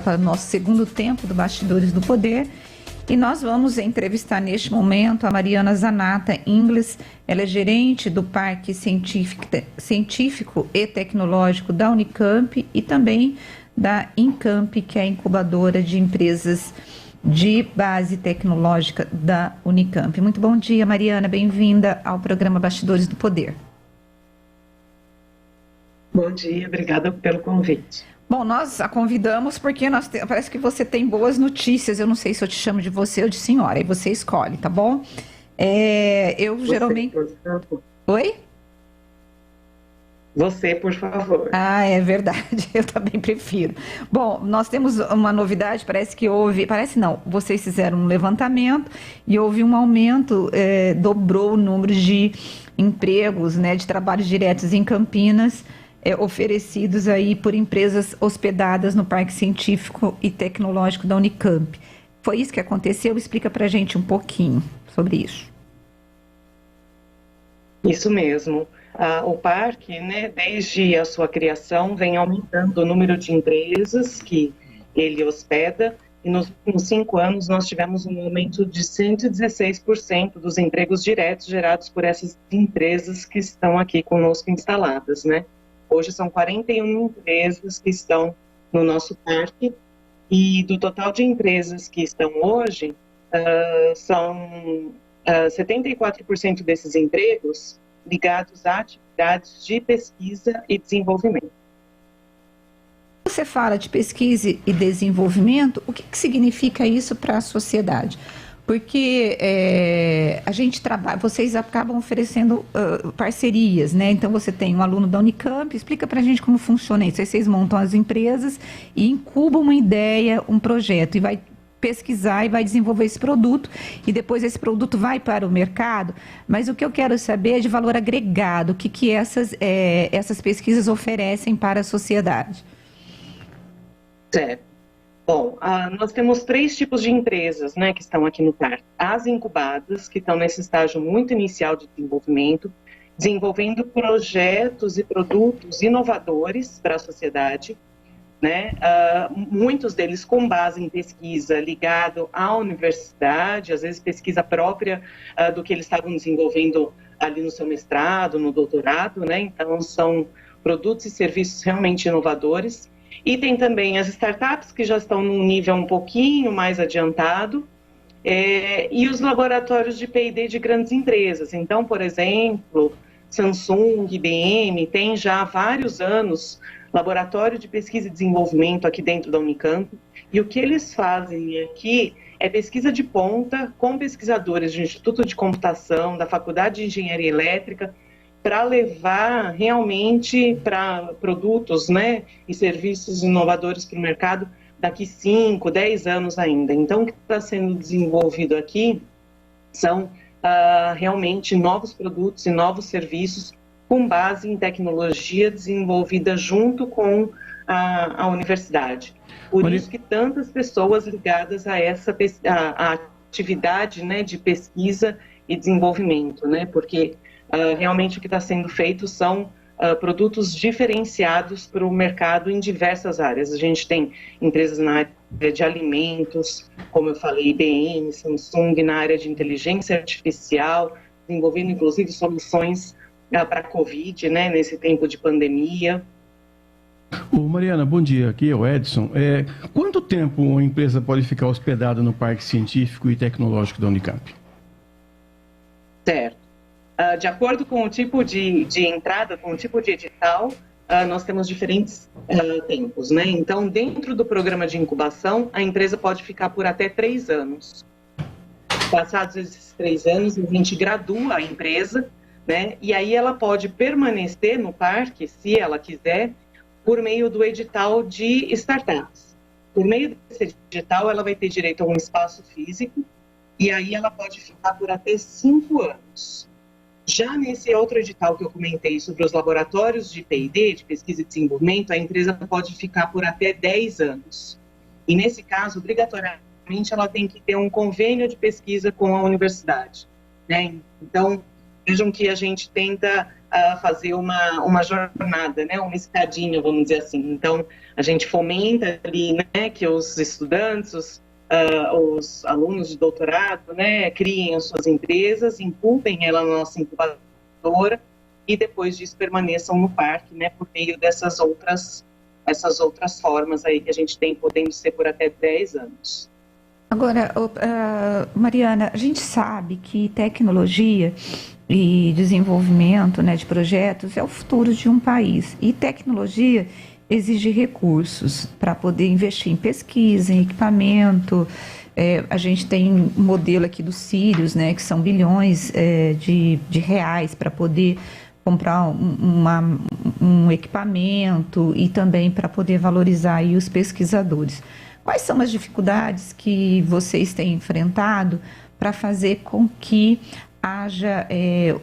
para o nosso segundo tempo do Bastidores do Poder. E nós vamos entrevistar neste momento a Mariana Zanata Ingles. Ela é gerente do Parque Científico e Tecnológico da Unicamp e também da Incamp, que é a incubadora de empresas de base tecnológica da Unicamp. Muito bom dia, Mariana. Bem-vinda ao programa Bastidores do Poder. Bom dia, obrigada pelo convite. Bom, nós a convidamos porque parece que você tem boas notícias. Eu não sei se eu te chamo de você ou de senhora, aí você escolhe, tá bom? Geralmente... Por favor. Oi? Você, por favor. Ah, é verdade, eu também prefiro. Bom, nós temos uma novidade, parece não, vocês fizeram um levantamento e houve um aumento, dobrou o número de empregos, né, de trabalhos diretos em Campinas, oferecidos aí por empresas hospedadas no Parque Científico e Tecnológico da Unicamp. Foi isso que aconteceu? Explica pra gente um pouquinho sobre isso. Isso mesmo. O parque, né, desde a sua criação, vem aumentando o número de empresas que ele hospeda, e nos últimos 5 anos nós tivemos um aumento de 116% dos empregos diretos gerados por essas empresas que estão aqui conosco instaladas, né? Hoje são 41 empresas que estão no nosso parque, e do total de empresas que estão hoje, são 74% desses empregos ligados a atividades de pesquisa e desenvolvimento. Você fala de pesquisa e desenvolvimento, o que significa isso para a sociedade? Porque a gente trabalha, vocês acabam oferecendo parcerias, né? Então você tem um aluno da Unicamp, explica para a gente como funciona isso. Aí vocês montam as empresas e incubam uma ideia, um projeto, e vai pesquisar e vai desenvolver esse produto, e depois esse produto vai para o mercado. Mas o que eu quero saber é de valor agregado, o que essas pesquisas oferecem para a sociedade. Certo. Bom, nós temos 3 tipos de empresas, né, que estão aqui no parque. As incubadas, que estão nesse estágio muito inicial de desenvolvimento, desenvolvendo projetos e produtos inovadores para a sociedade, né? Muitos deles com base em pesquisa ligado à universidade, às vezes pesquisa própria do que eles estavam desenvolvendo ali no seu mestrado, no doutorado, né? Então são produtos e serviços realmente inovadores. E tem também as startups que já estão num nível um pouquinho mais adiantado, e os laboratórios de P&D de grandes empresas. Então, por exemplo, Samsung, IBM, tem já há vários anos laboratório de pesquisa e desenvolvimento aqui dentro da Unicamp, e o que eles fazem aqui é pesquisa de ponta com pesquisadores do Instituto de Computação, da Faculdade de Engenharia Elétrica, para levar realmente para produtos, né, e serviços inovadores para o mercado daqui 5, 10 anos ainda. Então, o que está sendo desenvolvido aqui são realmente novos produtos e novos serviços com base em tecnologia desenvolvida junto com a universidade. Por isso que tantas pessoas ligadas a essa a atividade, né, de pesquisa e desenvolvimento, né, porque realmente o que está sendo feito são produtos diferenciados para o mercado em diversas áreas. A gente tem empresas na área de alimentos, como eu falei, IBM, Samsung, na área de inteligência artificial, desenvolvendo inclusive soluções para a Covid, né, nesse tempo de pandemia. Mariana, bom dia. Aqui é o Edson. Quanto tempo uma empresa pode ficar hospedada no Parque Científico e Tecnológico da Unicamp? Certo. De acordo com o tipo de entrada, com o tipo de edital, nós temos diferentes tempos, né? Então, dentro do programa de incubação, a empresa pode ficar por até 3 anos. Passados esses 3 anos, a gente gradua a empresa, né? E aí ela pode permanecer no parque, se ela quiser, por meio do edital de startups. Por meio desse edital, ela vai ter direito a um espaço físico, e aí ela pode ficar por até 5 anos. Já nesse outro edital que eu comentei sobre os laboratórios de P&D, de pesquisa e desenvolvimento, a empresa pode ficar por até 10 anos. E nesse caso, obrigatoriamente, ela tem que ter um convênio de pesquisa com a universidade, né? Então, vejam que a gente tenta fazer uma jornada, né, uma escadinha, vamos dizer assim. Então, a gente fomenta ali, né, que os estudantes, os alunos de doutorado, né, criem as suas empresas, incubem ela na nossa incubadora e depois disso permaneçam no parque, né, por meio essas outras formas aí que a gente tem, podendo ser por até 10 anos. Agora, Mariana, a gente sabe que tecnologia e desenvolvimento, né, de projetos é o futuro de um país. E tecnologia exige recursos para poder investir em pesquisa, em equipamento. A gente tem um modelo aqui dos Sírios, né, que são bilhões de reais para poder comprar um equipamento e também para poder valorizar aí os pesquisadores. Quais são as dificuldades que vocês têm enfrentado para fazer com que haja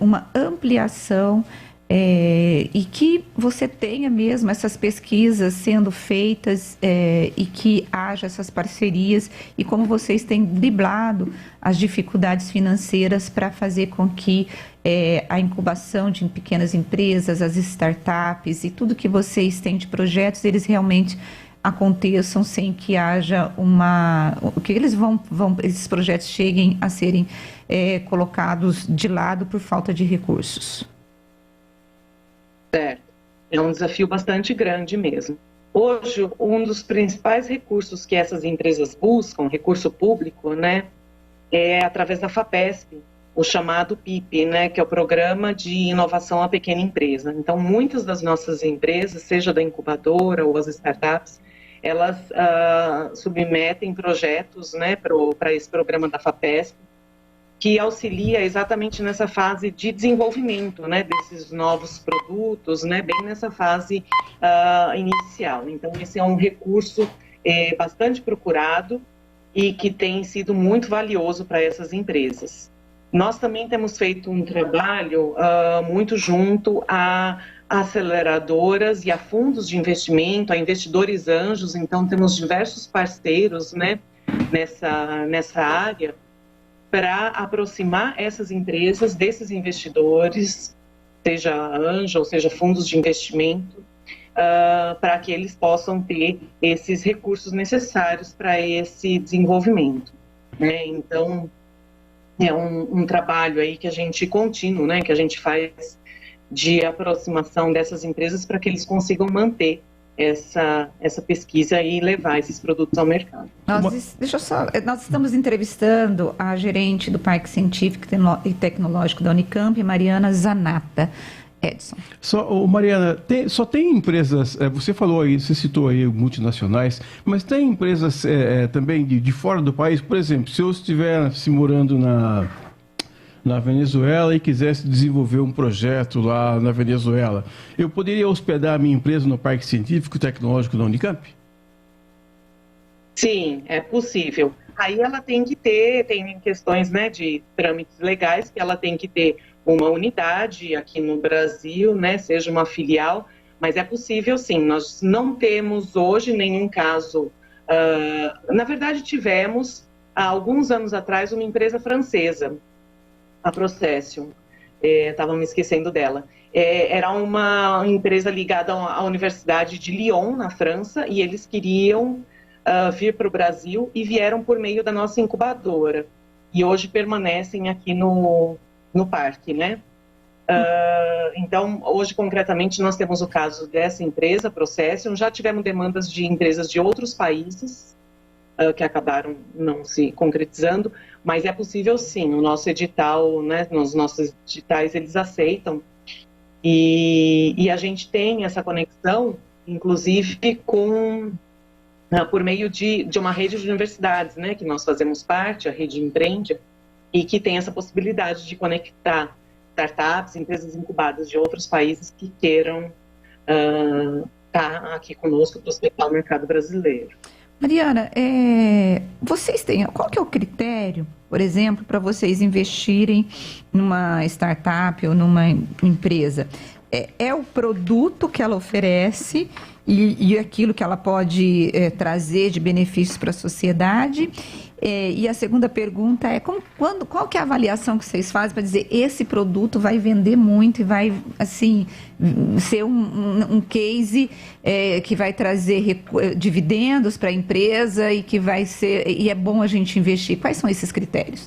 uma ampliação e que você tenha mesmo essas pesquisas sendo feitas e que haja essas parcerias e como vocês têm driblado as dificuldades financeiras para fazer com que a incubação de pequenas empresas, as startups e tudo que vocês têm de projetos, eles realmente aconteçam sem que haja que esses projetos cheguem a serem colocados de lado por falta de recursos. Certo. É um desafio bastante grande mesmo. Hoje, um dos principais recursos que essas empresas buscam, recurso público, né, é através da FAPESP, o chamado PIP, né, que é o Programa de Inovação à Pequena Empresa. Então, muitas das nossas empresas, seja da incubadora ou as startups, elas submetem projetos, né, para esse programa da FAPESP, que auxilia exatamente nessa fase de desenvolvimento, né, desses novos produtos, né, bem nessa fase inicial. Então, esse é um recurso bastante procurado e que tem sido muito valioso para essas empresas. Nós também temos feito um trabalho muito junto a aceleradoras e a fundos de investimento, a investidores anjos. Então, temos diversos parceiros, né, nessa área, para aproximar essas empresas desses investidores, seja anjo ou seja fundos de investimento, para que eles possam ter esses recursos necessários para esse desenvolvimento, né? Então, é um trabalho aí que a gente contínuo, né, que a gente faz de aproximação dessas empresas para que eles consigam manter essa pesquisa e levar esses produtos ao mercado. Nós estamos entrevistando a gerente do Parque Científico e Tecnológico da Unicamp, Mariana Zanata. Edson. Mariana, só tem empresas, você falou aí, você citou aí multinacionais, mas tem empresas também de fora do país? Por exemplo, se eu estivesse morando na Venezuela e quisesse desenvolver um projeto lá na Venezuela, eu poderia hospedar a minha empresa no Parque Científico e Tecnológico da Unicamp? Sim, é possível. Aí ela tem questões, né, de trâmites legais, que ela tem que ter uma unidade aqui no Brasil, né, seja uma filial, mas é possível sim. Nós não temos hoje nenhum caso, na verdade tivemos, há alguns anos atrás, uma empresa francesa, a Procession, estava me esquecendo dela, era uma empresa ligada à Universidade de Lyon, na França, e eles queriam vir para o Brasil e vieram por meio da nossa incubadora, e hoje permanecem aqui no parque, né? Então, hoje, concretamente, nós temos o caso dessa empresa, Procession. Já tivemos demandas de empresas de outros países que acabaram não se concretizando, mas é possível sim. O nosso edital, né, nos nossos editais, eles aceitam. E a gente tem essa conexão, inclusive, por meio de uma rede de universidades, né, que nós fazemos parte, a Rede Empreende, e que tem essa possibilidade de conectar startups, empresas incubadas de outros países que queiram estar aqui conosco para prospectar o mercado brasileiro. Mariana, qual que é o critério, por exemplo, para vocês investirem numa startup ou numa empresa? É o produto que ela oferece e aquilo que ela pode trazer de benefícios para a sociedade. E a segunda pergunta é qual que é a avaliação que vocês fazem para dizer esse produto vai vender muito e vai assim ser um case que vai trazer dividendos para a empresa e que vai ser e é bom a gente investir. Quais são esses critérios?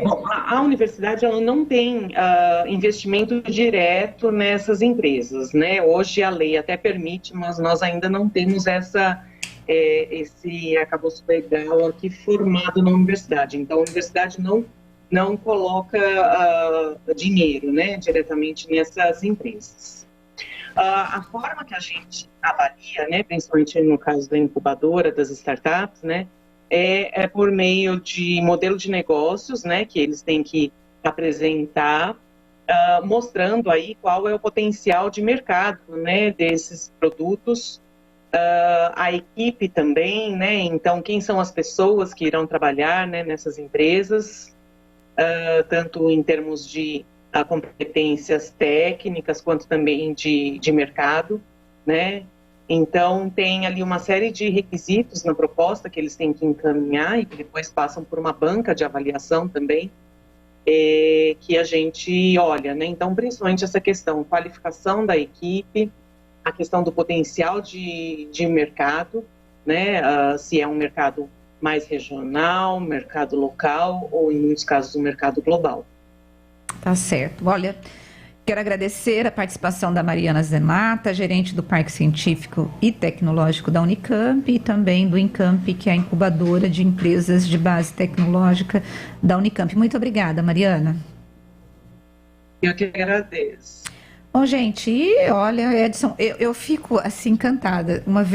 Bom, a universidade ela não tem investimento direto nessas empresas, né? Hoje a lei até permite, mas nós ainda não temos esse arcabouço legal aqui formado na universidade. Então, a universidade não coloca dinheiro, né, diretamente nessas empresas. A forma que a gente avalia, né, principalmente no caso da incubadora, das startups, né, é por meio de modelo de negócios, né, que eles têm que apresentar, mostrando aí qual é o potencial de mercado, né, desses produtos. A equipe também, né? Então, quem são as pessoas que irão trabalhar, né, nessas empresas, tanto em termos de competências técnicas, quanto também de mercado, né? Então, tem ali uma série de requisitos na proposta que eles têm que encaminhar e que depois passam por uma banca de avaliação também, que a gente olha, né? Então, principalmente essa questão, qualificação da equipe, a questão do potencial de mercado, né? Se é um mercado mais regional, mercado local ou, em muitos casos, um mercado global. Tá certo. Olha, quero agradecer a participação da Mariana Zenata, gerente do Parque Científico e Tecnológico da Unicamp e também do Incamp, que é a incubadora de empresas de base tecnológica da Unicamp. Muito obrigada, Mariana. Eu que agradeço. Bom, gente, olha, Edson, eu fico assim encantada. Uma vez